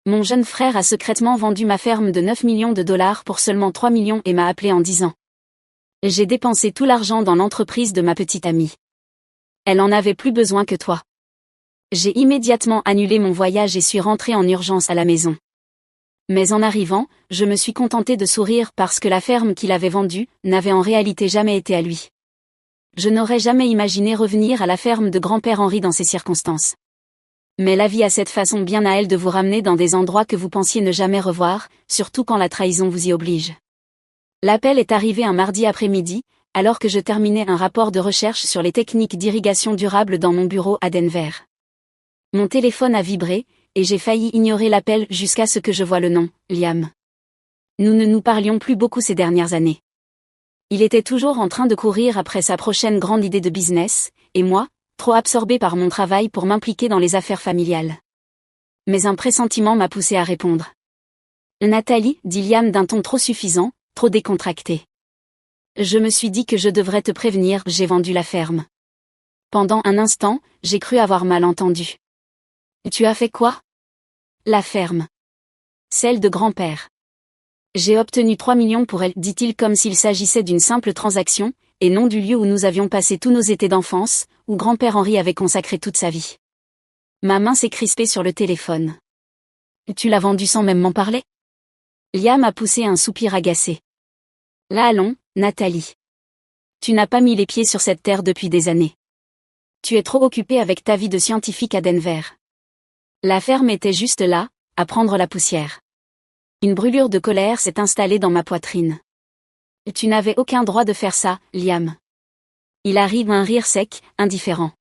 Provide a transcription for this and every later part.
Mon jeune frère a secrètement vendu ma ferme de 9 millions de dollars pour seulement 3 millions et m'a appelé en disant: j'ai dépensé tout l'argent dans l'entreprise de ma petite amie. Elle en avait plus besoin que toi. J'ai immédiatement annulé mon voyage et suis rentré en urgence à la maison. Mais en arrivant, je me suis contenté de sourire parce que la ferme qu'il avait vendue n'avait en réalité jamais été à lui. Je n'aurais jamais imaginé revenir à la ferme de grand-père Henri dans ces circonstances. Mais la vie a cette façon bien à elle de vous ramener dans des endroits que vous pensiez ne jamais revoir, surtout quand la trahison vous y oblige. L'appel est arrivé un mardi après-midi, alors que je terminais un rapport de recherche sur les techniques d'irrigation durable dans mon bureau à Denver. Mon téléphone a vibré, et j'ai failli ignorer l'appel jusqu'à ce que je voie le nom, Liam. Nous ne nous parlions plus beaucoup ces dernières années. Il était toujours en train de courir après sa prochaine grande idée de business, et moi, trop absorbé par mon travail pour m'impliquer dans les affaires familiales. Mais un pressentiment m'a poussé à répondre. Nathalie, dit Liam d'un ton trop suffisant, trop décontracté. Je me suis dit que je devrais te prévenir, j'ai vendu la ferme. Pendant un instant, j'ai cru avoir mal entendu. Tu as fait quoi? La ferme. Celle de grand-père. J'ai obtenu 3 millions pour elle, dit-il comme s'il s'agissait d'une simple transaction, et non du lieu où nous avions passé tous nos étés d'enfance, où grand-père Henri avait consacré toute sa vie. Ma main s'est crispée sur le téléphone. Tu l'as vendu sans même m'en parler? Liam a poussé un soupir agacé. Là allons, Nathalie. Tu n'as pas mis les pieds sur cette terre depuis des années. Tu es trop occupée avec ta vie de scientifique à Denver. La ferme était juste là, à prendre la poussière. Une brûlure de colère s'est installée dans ma poitrine. Tu n'avais aucun droit de faire ça, Liam. Il arrive un rire sec, indifférent.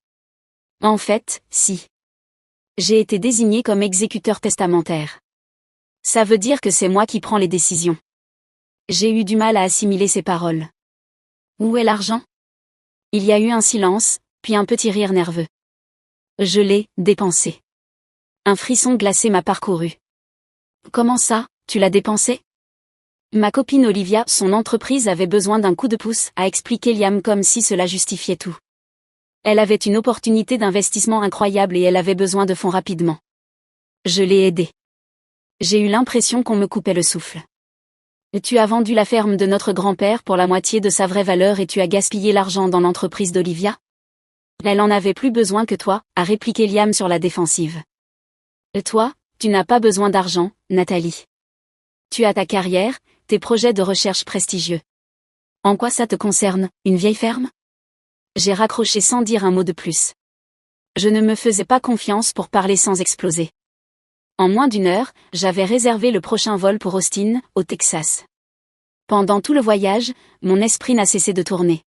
En fait, si. J'ai été désigné comme exécuteur testamentaire. Ça veut dire que c'est moi qui prends les décisions. J'ai eu du mal à assimiler ces paroles. Où est l'argent? Il y a eu un silence, puis un petit rire nerveux. Je l'ai dépensé. Un frisson glacé m'a parcouru. Comment ça, tu l'as dépensé? Ma copine Olivia, son entreprise avait besoin d'un coup de pouce, a expliqué Liam comme si cela justifiait tout. Elle avait une opportunité d'investissement incroyable et elle avait besoin de fonds rapidement. Je l'ai aidée. J'ai eu l'impression qu'on me coupait le souffle. Tu as vendu la ferme de notre grand-père pour la moitié de sa vraie valeur et tu as gaspillé l'argent dans l'entreprise d'Olivia? Elle en avait plus besoin que toi, a répliqué Liam sur la défensive. Toi, tu n'as pas besoin d'argent, Nathalie. Tu as ta carrière, tes projets de recherche prestigieux. En quoi ça te concerne, une vieille ferme? J'ai raccroché sans dire un mot de plus. Je ne me faisais pas confiance pour parler sans exploser. En moins d'une heure, j'avais réservé le prochain vol pour Austin, au Texas. Pendant tout le voyage, mon esprit n'a cessé de tourner.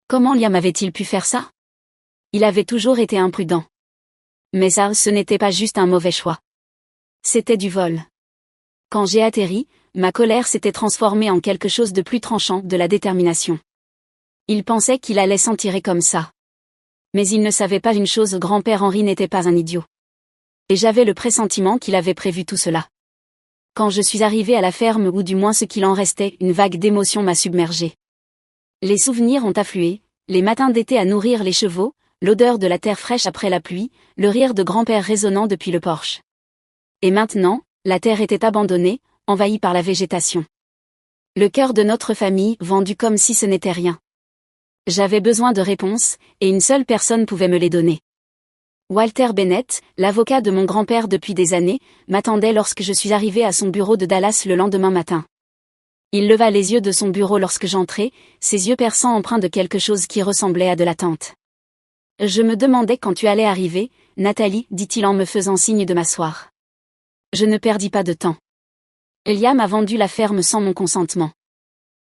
Comment Liam avait-il pu faire ça? Il avait toujours été imprudent. Mais ça, ce n'était pas juste un mauvais choix. C'était du vol. Quand j'ai atterri, ma colère s'était transformée en quelque chose de plus tranchant, de la détermination. Il pensait qu'il allait s'en tirer comme ça. Mais il ne savait pas une chose, grand-père Henri n'était pas un idiot. Et j'avais le pressentiment qu'il avait prévu tout cela. Quand je suis arrivé à la ferme, ou du moins ce qu'il en restait, une vague d'émotion m'a submergé. Les souvenirs ont afflué, les matins d'été à nourrir les chevaux, l'odeur de la terre fraîche après la pluie, le rire de grand-père résonnant depuis le porche. Et maintenant, la terre était abandonnée, envahie par la végétation. Le cœur de notre famille, vendu comme si ce n'était rien. J'avais besoin de réponses, et une seule personne pouvait me les donner. Walter Bennett, l'avocat de mon grand-père depuis des années, m'attendait lorsque je suis arrivé à son bureau de Dallas le lendemain matin. Il leva les yeux de son bureau lorsque j'entrai, ses yeux perçants empreints de quelque chose qui ressemblait à de l'attente. Je me demandais quand tu allais arriver, Nathalie, dit-il en me faisant signe de m'asseoir. Je ne perdis pas de temps. Liam a vendu la ferme sans mon consentement.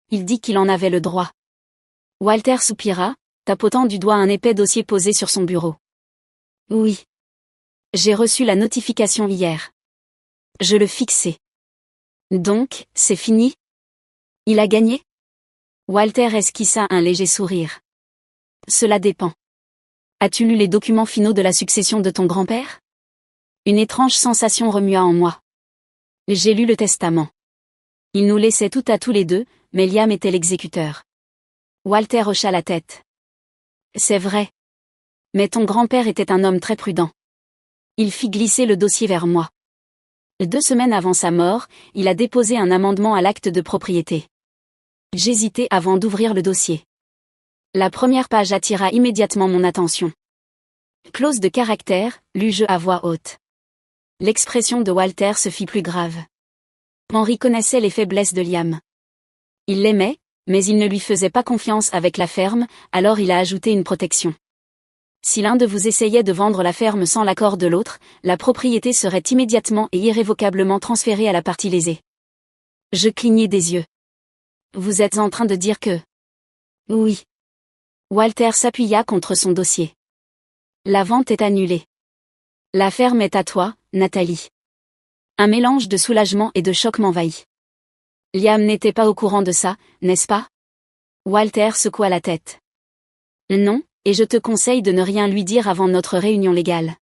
Il dit qu'il en avait le droit. Walter soupira, tapotant du doigt un épais dossier posé sur son bureau. Oui. J'ai reçu la notification hier. Je le fixais. Donc, c'est fini? Il a gagné? Walter esquissa un léger sourire. Cela dépend. As-tu lu les documents finaux de la succession de ton grand-père? Une étrange sensation remua en moi. J'ai lu le testament. Il nous laissait tout à tous les deux, mais Liam était l'exécuteur. Walter hocha la tête. C'est vrai. Mais ton grand-père était un homme très prudent. Il fit glisser le dossier vers moi. 2 semaines avant sa mort, il a déposé un amendement à l'acte de propriété. J'hésitais avant d'ouvrir le dossier. La première page attira immédiatement mon attention. Clause de caractère, lus-je à voix haute. L'expression de Walter se fit plus grave. Henry connaissait les faiblesses de Liam. Il l'aimait, mais il ne lui faisait pas confiance avec la ferme, alors il a ajouté une protection. Si l'un de vous essayait de vendre la ferme sans l'accord de l'autre, la propriété serait immédiatement et irrévocablement transférée à la partie lésée. Je clignai des yeux. Vous êtes en train de dire que... Oui. Walter s'appuya contre son dossier. La vente est annulée. La ferme est à toi, Nathalie. Un mélange de soulagement et de choc m'envahit. Liam n'était pas au courant de ça, n'est-ce pas? Walter secoua la tête. Non, et je te conseille de ne rien lui dire avant notre réunion légale.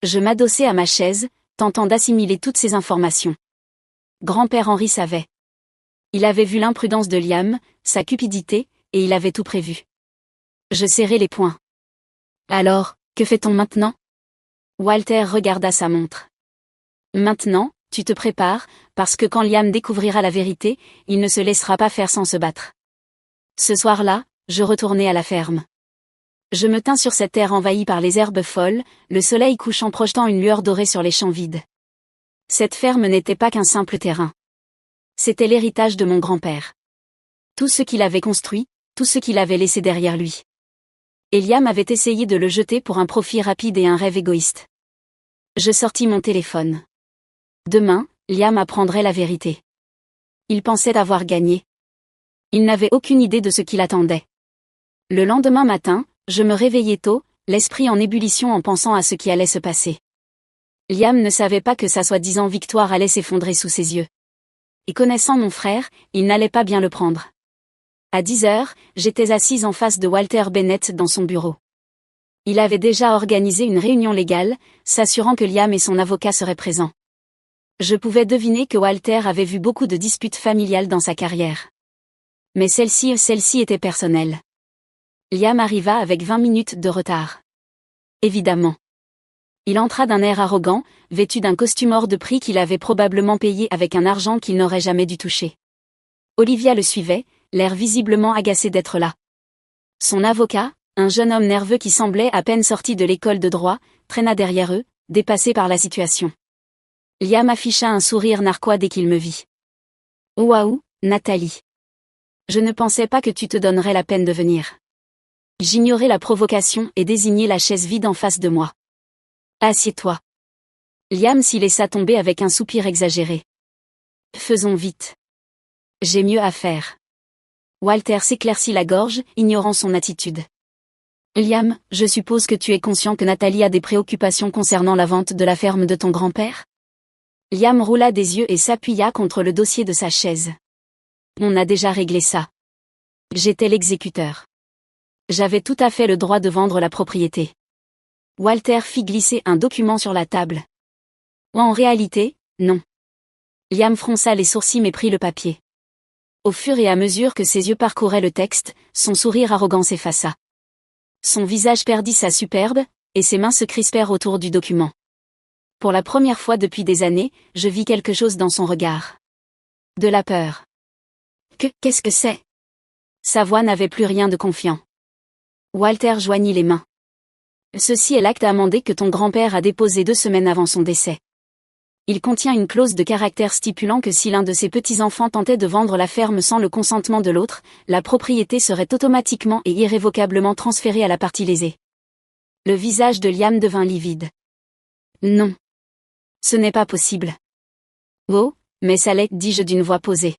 Je m'adossai à ma chaise, tentant d'assimiler toutes ces informations. Grand-père Henry savait. Il avait vu l'imprudence de Liam, sa cupidité, et il avait tout prévu. Je serrai les poings. Alors, que fait-on maintenant? Walter regarda sa montre. Maintenant, tu te prépares, parce que quand Liam découvrira la vérité, il ne se laissera pas faire sans se battre. Ce soir-là, je retournai à la ferme. Je me tins sur cette terre envahie par les herbes folles, le soleil couchant projetant une lueur dorée sur les champs vides. Cette ferme n'était pas qu'un simple terrain. C'était l'héritage de mon grand-père. Tout ce qu'il avait construit, tout ce qu'il avait laissé derrière lui. Et Liam avait essayé de le jeter pour un profit rapide et un rêve égoïste. Je sortis mon téléphone. Demain, Liam apprendrait la vérité. Il pensait avoir gagné. Il n'avait aucune idée de ce qui l'attendait. Le lendemain matin, je me réveillai tôt, l'esprit en ébullition en pensant à ce qui allait se passer. Liam ne savait pas que sa soi-disant victoire allait s'effondrer sous ses yeux. Et connaissant mon frère, il n'allait pas bien le prendre. À 10 heures, j'étais assise en face de Walter Bennett dans son bureau. Il avait déjà organisé une réunion légale, s'assurant que Liam et son avocat seraient présents. Je pouvais deviner que Walter avait vu beaucoup de disputes familiales dans sa carrière. Mais celle-ci était personnelle. Liam arriva avec 20 minutes de retard. Évidemment. Il entra d'un air arrogant, vêtu d'un costume hors de prix qu'il avait probablement payé avec un argent qu'il n'aurait jamais dû toucher. Olivia le suivait, l'air visiblement agacé d'être là. Son avocat, un jeune homme nerveux qui semblait à peine sorti de l'école de droit, traîna derrière eux, dépassé par la situation. Liam afficha un sourire narquois dès qu'il me vit. « Waouh, Nathalie. Je ne pensais pas que tu te donnerais la peine de venir. » J'ignorais la provocation et désignai la chaise vide en face de moi. « Assieds-toi. » Liam s'y laissa tomber avec un soupir exagéré. « Faisons vite. J'ai mieux à faire. » Walter s'éclaircit la gorge, ignorant son attitude. « Liam, je suppose que tu es conscient que Nathalie a des préoccupations concernant la vente de la ferme de ton grand-père ?» Liam roula des yeux et s'appuya contre le dossier de sa chaise. « On a déjà réglé ça. J'étais l'exécuteur. J'avais tout à fait le droit de vendre la propriété. » Walter fit glisser un document sur la table. « En réalité, non. » Liam fronça les sourcils mais prit le papier. Au fur et à mesure que ses yeux parcouraient le texte, son sourire arrogant s'effaça. Son visage perdit sa superbe, et ses mains se crispèrent autour du document. Pour la première fois depuis des années, je vis quelque chose dans son regard. De la peur. Qu'est-ce que c'est? Sa voix n'avait plus rien de confiant. Walter joignit les mains. Ceci est l'acte amendé que ton grand-père a déposé 2 semaines avant son décès. Il contient une clause de caractère stipulant que si l'un de ses petits-enfants tentait de vendre la ferme sans le consentement de l'autre, la propriété serait automatiquement et irrévocablement transférée à la partie lésée. Le visage de Liam devint livide. Non. Ce n'est pas possible. Oh, mais ça l'est, dis-je d'une voix posée.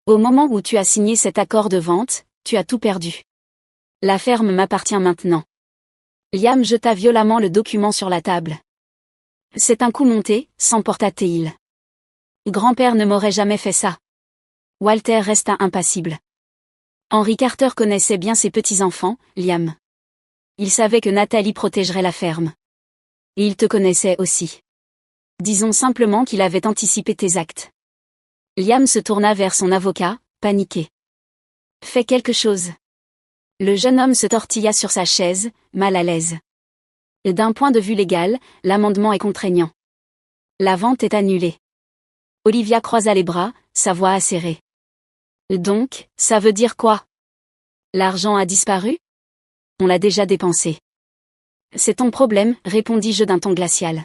Au moment où tu as signé cet accord de vente, tu as tout perdu. La ferme m'appartient maintenant. Liam jeta violemment le document sur la table. C'est un coup monté, s'emporta-t-il. Grand-père ne m'aurait jamais fait ça. Walter resta impassible. Henry Carter connaissait bien ses petits-enfants, Liam. Il savait que Nathalie protégerait la ferme. Et il te connaissait aussi. Disons simplement qu'il avait anticipé tes actes. Liam se tourna vers son avocat, paniqué. Fais quelque chose. Le jeune homme se tortilla sur sa chaise, mal à l'aise. D'un point de vue légal, l'amendement est contraignant. La vente est annulée. Olivia croisa les bras, sa voix acérée. Donc, ça veut dire quoi? L'argent a disparu? On l'a déjà dépensé. C'est ton problème, répondis-je d'un ton glacial.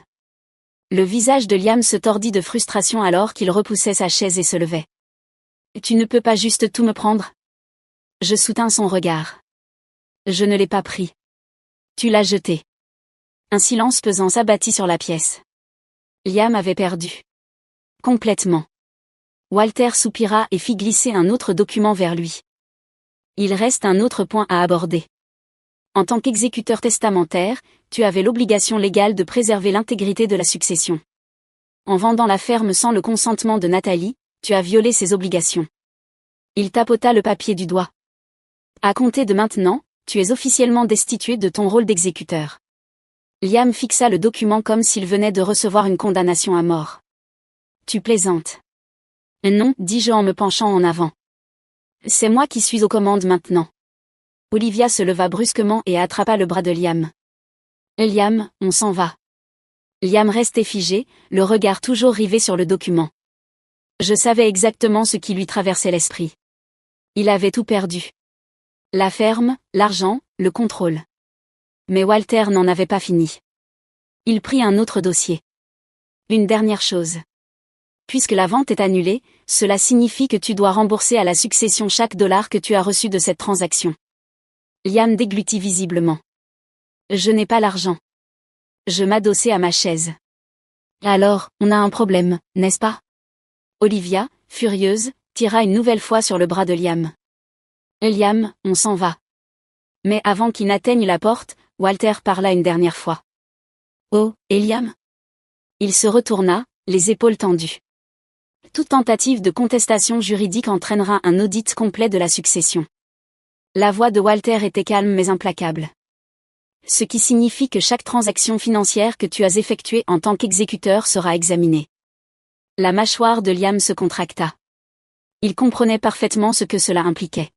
Le visage de Liam se tordit de frustration alors qu'il repoussait sa chaise et se levait. Tu ne peux pas juste tout me prendre? Je soutins son regard. Je ne l'ai pas pris. Tu l'as jeté. Un silence pesant s'abattit sur la pièce. Liam avait perdu. Complètement. Walter soupira et fit glisser un autre document vers lui. Il reste un autre point à aborder. En tant qu'exécuteur testamentaire, tu avais l'obligation légale de préserver l'intégrité de la succession. En vendant la ferme sans le consentement de Nathalie, tu as violé ces obligations. Il tapota le papier du doigt. À compter de maintenant, tu es officiellement destitué de ton rôle d'exécuteur. Liam fixa le document comme s'il venait de recevoir une condamnation à mort. Tu plaisantes. Non, dis-je en me penchant en avant. C'est moi qui suis aux commandes maintenant. Olivia se leva brusquement et attrapa le bras de Liam. Liam, on s'en va. Liam restait figé, le regard toujours rivé sur le document. Je savais exactement ce qui lui traversait l'esprit. Il avait tout perdu. La ferme, l'argent, le contrôle. Mais Walter n'en avait pas fini. Il prit un autre dossier. Une dernière chose. Puisque la vente est annulée, cela signifie que tu dois rembourser à la succession chaque dollar que tu as reçu de cette transaction. Liam déglutit visiblement. Je n'ai pas l'argent. Je m'adossai à ma chaise. Alors, on a un problème, n'est-ce pas? Olivia, furieuse, tira une nouvelle fois sur le bras de Liam. Liam, on s'en va. Mais avant qu'il n'atteigne la porte, Walter parla une dernière fois. Oh, et Liam? Il se retourna, les épaules tendues. Toute tentative de contestation juridique entraînera un audit complet de la succession. La voix de Walter était calme mais implacable. Ce qui signifie que chaque transaction financière que tu as effectuée en tant qu'exécuteur sera examinée. La mâchoire de Liam se contracta. Il comprenait parfaitement ce que cela impliquait.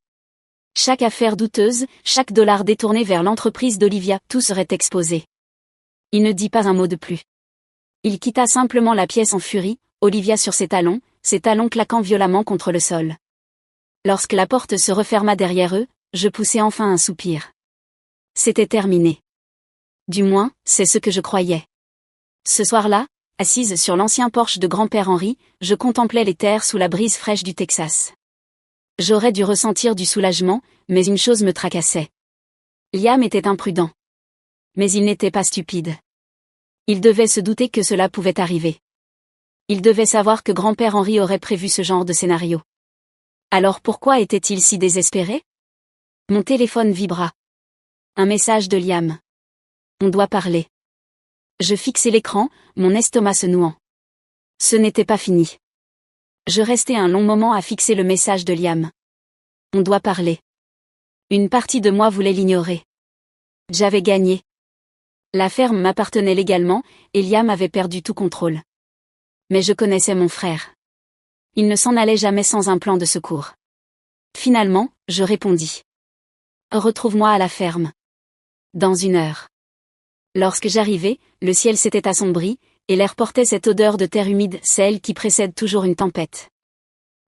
Chaque affaire douteuse, chaque dollar détourné vers l'entreprise d'Olivia, tout serait exposé. Il ne dit pas un mot de plus. Il quitta simplement la pièce en furie, Olivia sur ses talons claquant violemment contre le sol. Lorsque la porte se referma derrière eux, je poussai enfin un soupir. C'était terminé. Du moins, c'est ce que je croyais. Ce soir-là, assise sur l'ancien porche de grand-père Henri, je contemplais les terres sous la brise fraîche du Texas. J'aurais dû ressentir du soulagement, mais une chose me tracassait. Liam était imprudent. Mais il n'était pas stupide. Il devait se douter que cela pouvait arriver. Il devait savoir que grand-père Henri aurait prévu ce genre de scénario. Alors pourquoi était-il si désespéré? Mon téléphone vibra. Un message de Liam. On doit parler. Je fixai l'écran, mon estomac se nouant. Ce n'était pas fini. Je restai un long moment à fixer le message de Liam. On doit parler. Une partie de moi voulait l'ignorer. J'avais gagné. La ferme m'appartenait légalement, et Liam avait perdu tout contrôle. Mais je connaissais mon frère. Il ne s'en allait jamais sans un plan de secours. Finalement, je répondis. Retrouve-moi à la ferme. Dans 1 heure. Lorsque j'arrivai, le ciel s'était assombri, et l'air portait cette odeur de terre humide, celle qui précède toujours une tempête.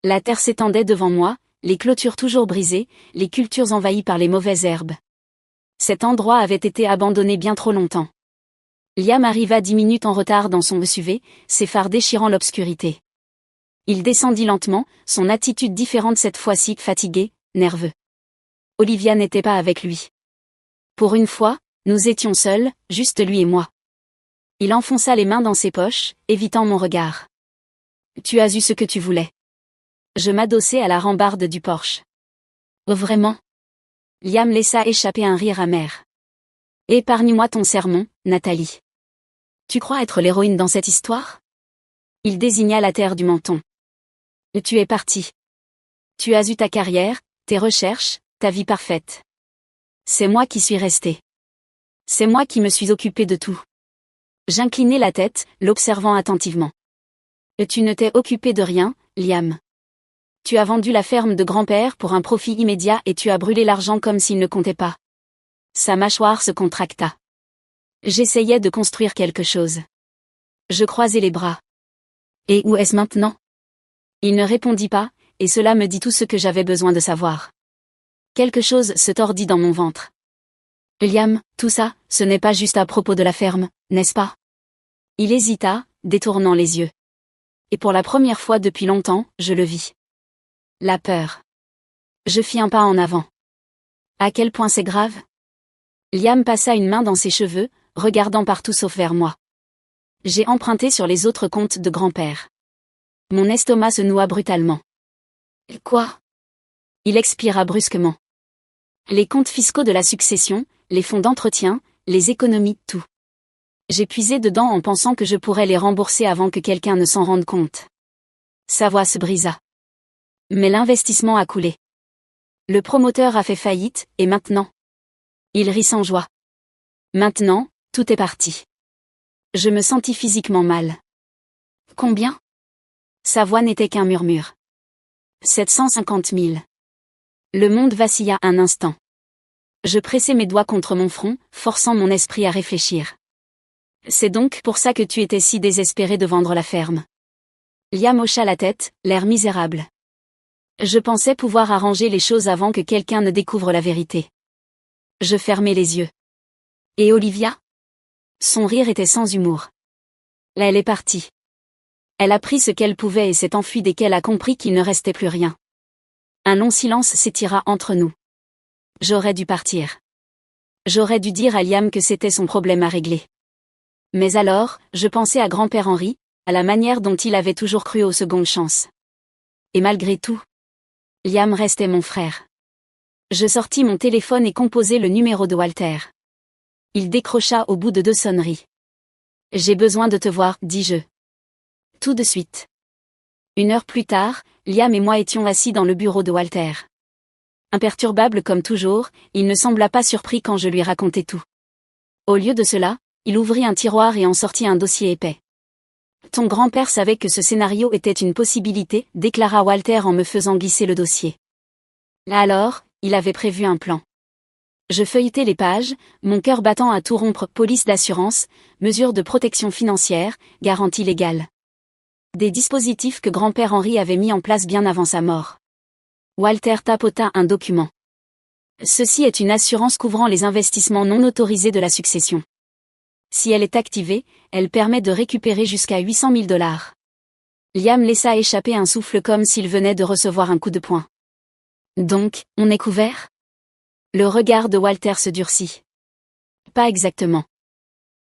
La terre s'étendait devant moi, les clôtures toujours brisées, les cultures envahies par les mauvaises herbes. Cet endroit avait été abandonné bien trop longtemps. Liam arriva 10 minutes en retard dans son SUV, ses phares déchirant l'obscurité. Il descendit lentement, son attitude différente cette fois-ci, fatigué, nerveux. Olivia n'était pas avec lui. Pour une fois, nous étions seuls, juste lui et moi. Il enfonça les mains dans ses poches, évitant mon regard. Tu as eu ce que tu voulais. Je m'adossai à la rambarde du porche. Oh vraiment? Liam laissa échapper un rire amer. Épargne-moi ton sermon, Nathalie. Tu crois être l'héroïne dans cette histoire? Il désigna la terre du menton. Tu es parti. Tu as eu ta carrière, tes recherches, ta vie parfaite. C'est moi qui suis resté. C'est moi qui me suis occupé de tout. J'inclinai la tête, l'observant attentivement. Tu ne t'es occupé de rien, Liam. Tu as vendu la ferme de grand-père pour un profit immédiat et tu as brûlé l'argent comme s'il ne comptait pas. Sa mâchoire se contracta. J'essayais de construire quelque chose. Je croisai les bras. Et où est-ce maintenant? Il ne répondit pas, et cela me dit tout ce que j'avais besoin de savoir. Quelque chose se tordit dans mon ventre. Liam, tout ça, ce n'est pas juste à propos de la ferme, n'est-ce pas? Il hésita, détournant les yeux. Et pour la première fois depuis longtemps, je le vis. La peur. Je fis un pas en avant. À quel point c'est grave? Liam passa une main dans ses cheveux, regardant partout sauf vers moi. J'ai emprunté sur les autres comptes de grand-père. Mon estomac se noua brutalement. Quoi? Il expira brusquement. Les comptes fiscaux de la succession, les fonds d'entretien, les économies, tout. J'ai puisé dedans en pensant que je pourrais les rembourser avant que quelqu'un ne s'en rende compte. Sa voix se brisa. Mais l'investissement a coulé. Le promoteur a fait faillite, et maintenant? Il rit sans joie. Maintenant, tout est parti. Je me sentis physiquement mal. Combien? Sa voix n'était qu'un murmure. 750 000. Le monde vacilla un instant. Je pressai mes doigts contre mon front, forçant mon esprit à réfléchir. C'est donc pour ça que tu étais si désespéré de vendre la ferme. Liam hocha la tête, l'air misérable. Je pensais pouvoir arranger les choses avant que quelqu'un ne découvre la vérité. Je fermai les yeux. Et Olivia? Son rire était sans humour. Là elle est partie. Elle a pris ce qu'elle pouvait et s'est enfuie dès qu'elle a compris qu'il ne restait plus rien. Un long silence s'étira entre nous. J'aurais dû partir. J'aurais dû dire à Liam que c'était son problème à régler. Mais alors, je pensais à grand-père Henri, à la manière dont il avait toujours cru aux secondes chances. Et malgré tout, Liam restait mon frère. Je sortis mon téléphone et composai le numéro de Walter. Il décrocha au bout de 2 sonneries. J'ai besoin de te voir, dis-je. Tout de suite. 1 heure plus tard, Liam et moi étions assis dans le bureau de Walter. Imperturbable comme toujours, il ne sembla pas surpris quand je lui racontai tout. Au lieu de cela, il ouvrit un tiroir et en sortit un dossier épais. Ton grand-père savait que ce scénario était une possibilité, déclara Walter en me faisant glisser le dossier. Alors, il avait prévu un plan. Je feuilletai les pages, mon cœur battant à tout rompre. Police d'assurance, mesures de protection financière, garantie légale. Des dispositifs que grand-père Henri avait mis en place bien avant sa mort. Walter tapota un document. Ceci est une assurance couvrant les investissements non autorisés de la succession. Si elle est activée, elle permet de récupérer jusqu'à 800 000 $. Liam laissa échapper un souffle comme s'il venait de recevoir un coup de poing. Donc, on est couvert? Le regard de Walter se durcit. Pas exactement.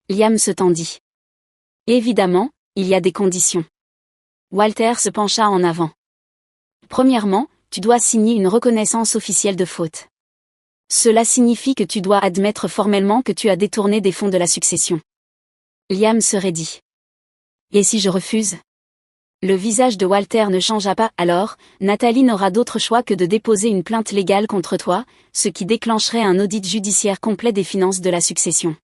Liam se tendit. Évidemment, il y a des conditions. Walter se pencha en avant. Premièrement, tu dois signer une reconnaissance officielle de faute. Cela signifie que tu dois admettre formellement que tu as détourné des fonds de la succession. Liam se raidit. Et si je refuse? Le visage de Walter ne changea pas. Alors, Nathalie n'aura d'autre choix que de déposer une plainte légale contre toi, ce qui déclencherait un audit judiciaire complet des finances de la succession.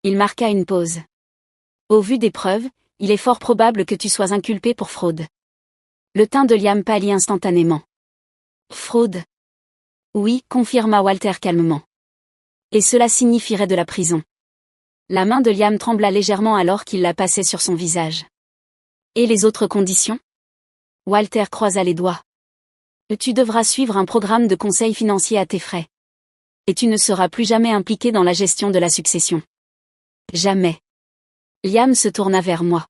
Il marqua une pause. Au vu des preuves, il est fort probable que tu sois inculpé pour fraude. Le teint de Liam pâlit instantanément. Fraude? Oui, confirma Walter calmement. Et cela signifierait de la prison. La main de Liam trembla légèrement alors qu'il la passait sur son visage. Et les autres conditions? Walter croisa les doigts. Tu devras suivre un programme de conseil financier à tes frais. Et tu ne seras plus jamais impliqué dans la gestion de la succession. Jamais. Liam se tourna vers moi.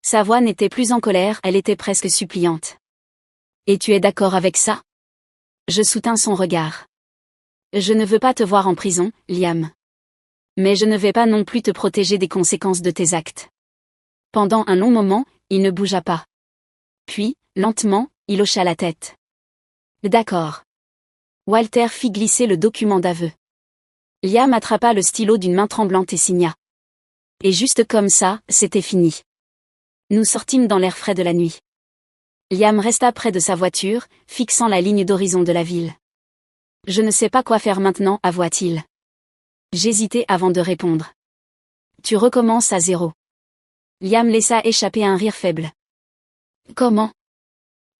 Sa voix n'était plus en colère, elle était presque suppliante. Et tu es d'accord avec ça? Je soutins son regard. Je ne veux pas te voir en prison, Liam. Mais je ne vais pas non plus te protéger des conséquences de tes actes. Pendant un long moment, il ne bougea pas. Puis, lentement, il hocha la tête. D'accord. Walter fit glisser le document d'aveu. Liam attrapa le stylo d'une main tremblante et signa. Et juste comme ça, c'était fini. Nous sortîmes dans l'air frais de la nuit. Liam resta près de sa voiture, fixant la ligne d'horizon de la ville. Je ne sais pas quoi faire maintenant, avoua-t-il. J'hésitai avant de répondre. Tu recommences à 0. Liam laissa échapper un rire faible. Comment?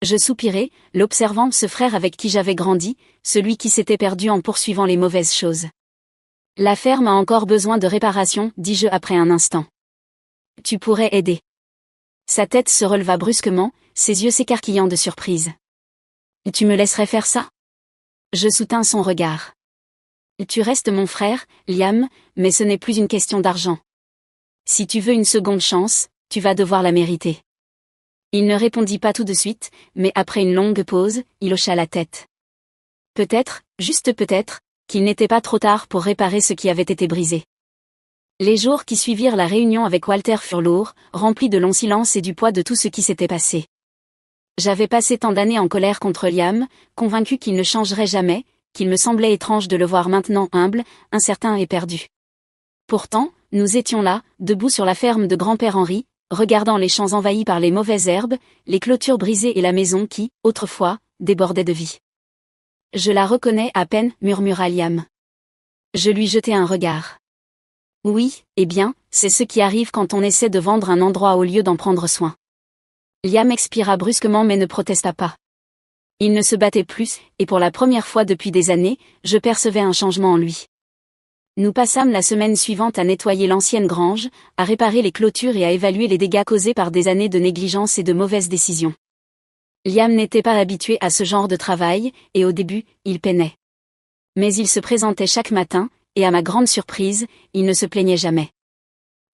Je soupirai, l'observant, ce frère avec qui j'avais grandi, celui qui s'était perdu en poursuivant les mauvaises choses. La ferme a encore besoin de réparation, dis-je après un instant. Tu pourrais aider. Sa tête se releva brusquement, ses yeux s'écarquillant de surprise. Tu me laisserais faire ça? Je soutins son regard. Tu restes mon frère, Liam, mais ce n'est plus une question d'argent. Si tu veux une seconde chance, tu vas devoir la mériter. Il ne répondit pas tout de suite, mais après une longue pause, il hocha la tête. Peut-être, juste peut-être, qu'il n'était pas trop tard pour réparer ce qui avait été brisé. Les jours qui suivirent la réunion avec Walter furent lourds, remplis de longs silences et du poids de tout ce qui s'était passé. J'avais passé tant d'années en colère contre Liam, convaincu qu'il ne changerait jamais, qu'il me semblait étrange de le voir maintenant humble, incertain et perdu. Pourtant, nous étions là, debout sur la ferme de grand-père Henri, regardant les champs envahis par les mauvaises herbes, les clôtures brisées et la maison qui, autrefois, débordait de vie. Je la reconnais à peine, murmura Liam. Je lui jetai un regard. Oui, eh bien, c'est ce qui arrive quand on essaie de vendre un endroit au lieu d'en prendre soin. Liam expira brusquement mais ne protesta pas. Il ne se battait plus, et pour la première fois depuis des années, je percevais un changement en lui. Nous passâmes la semaine suivante à nettoyer l'ancienne grange, à réparer les clôtures et à évaluer les dégâts causés par des années de négligence et de mauvaises décisions. Liam n'était pas habitué à ce genre de travail, et au début, il peinait. Mais il se présentait chaque matin, et à ma grande surprise, il ne se plaignait jamais.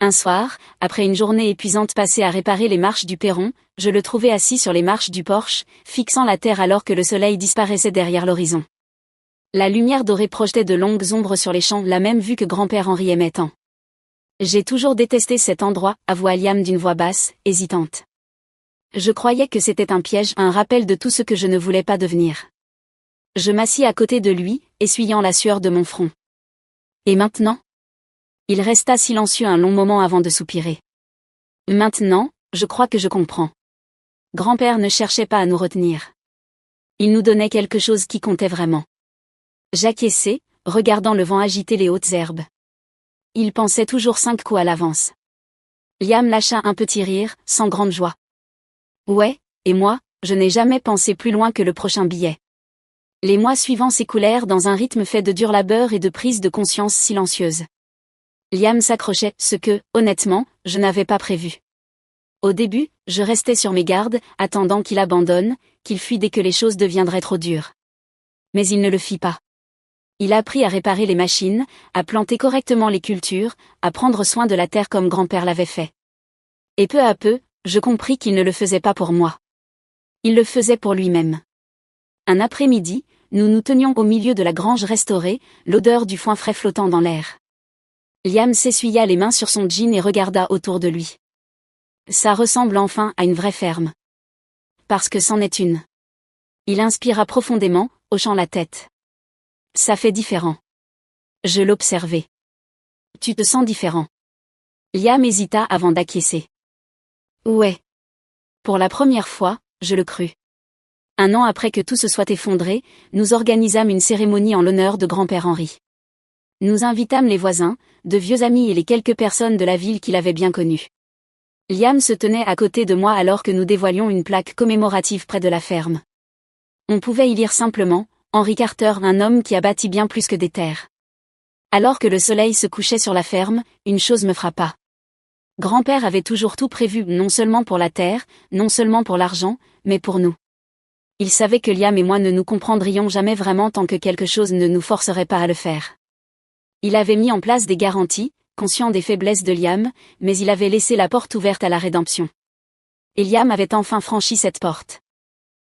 Un soir, après une journée épuisante passée à réparer les marches du perron, je le trouvai assis sur les marches du porche, fixant la terre alors que le soleil disparaissait derrière l'horizon. La lumière dorée projetait de longues ombres sur les champs, la même vue que grand-père Henri aimait tant. J'ai toujours détesté cet endroit, avoua Liam d'une voix basse, hésitante. Je croyais que c'était un piège, un rappel de tout ce que je ne voulais pas devenir. Je m'assis à côté de lui, essuyant la sueur de mon front. Et maintenant? Il resta silencieux un long moment avant de soupirer. Maintenant, je crois que je comprends. Grand-père ne cherchait pas à nous retenir. Il nous donnait quelque chose qui comptait vraiment. J'acquiesçai, regardant le vent agiter les hautes herbes. Il pensait toujours 5 coups à l'avance. Liam lâcha un petit rire, sans grande joie. Ouais, et moi, je n'ai jamais pensé plus loin que le prochain billet. Les mois suivants s'écoulèrent dans un rythme fait de dur labeur et de prise de conscience silencieuse. Liam s'accrochait, ce que, honnêtement, je n'avais pas prévu. Au début, je restais sur mes gardes, attendant qu'il abandonne, qu'il fuit dès que les choses deviendraient trop dures. Mais il ne le fit pas. Il apprit à réparer les machines, à planter correctement les cultures, à prendre soin de la terre comme grand-père l'avait fait. Et peu à peu, je compris qu'il ne le faisait pas pour moi. Il le faisait pour lui-même. Un après-midi, nous nous tenions au milieu de la grange restaurée, l'odeur du foin frais flottant dans l'air. Liam s'essuya les mains sur son jean et regarda autour de lui. Ça ressemble enfin à une vraie ferme. Parce que c'en est une. Il inspira profondément, hochant la tête. Ça fait différent. Je l'observai. Tu te sens différent. Liam hésita avant d'acquiescer. Ouais. Pour la première fois, je le crus. Un an après que tout se soit effondré, nous organisâmes une cérémonie en l'honneur de grand-père Henri. Nous invitâmes les voisins, de vieux amis et les quelques personnes de la ville qu'il avait bien connues. Liam se tenait à côté de moi alors que nous dévoilions une plaque commémorative près de la ferme. On pouvait y lire simplement « Henry Carter, un homme qui a bâti bien plus que des terres ». Alors que le soleil se couchait sur la ferme, une chose me frappa. Grand-père avait toujours tout prévu, non seulement pour la terre, non seulement pour l'argent, mais pour nous. Il savait que Liam et moi ne nous comprendrions jamais vraiment tant que quelque chose ne nous forcerait pas à le faire. Il avait mis en place des garanties, conscient des faiblesses de Liam, mais il avait laissé la porte ouverte à la rédemption. Et Liam avait enfin franchi cette porte.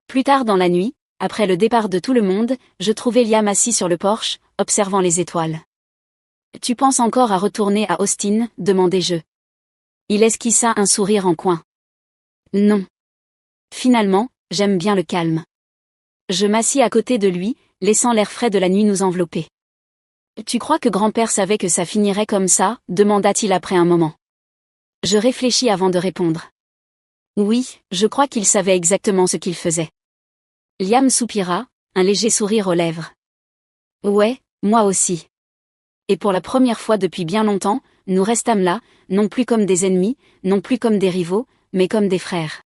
Plus tard dans la nuit, après le départ de tout le monde, je trouvai Liam assis sur le porche, observant les étoiles. « Tu penses encore à retourner à Austin ?» demandai-je. Il esquissa un sourire en coin. « Non. Finalement, j'aime bien le calme. » Je m'assis à côté de lui, laissant l'air frais de la nuit nous envelopper. « Tu crois que grand-père savait que ça finirait comme ça ?» demanda-t-il après un moment. Je réfléchis avant de répondre. Oui, je crois qu'il savait exactement ce qu'il faisait. Liam soupira, un léger sourire aux lèvres. Ouais, moi aussi. Et pour la première fois depuis bien longtemps, nous restâmes là, non plus comme des ennemis, non plus comme des rivaux, mais comme des frères.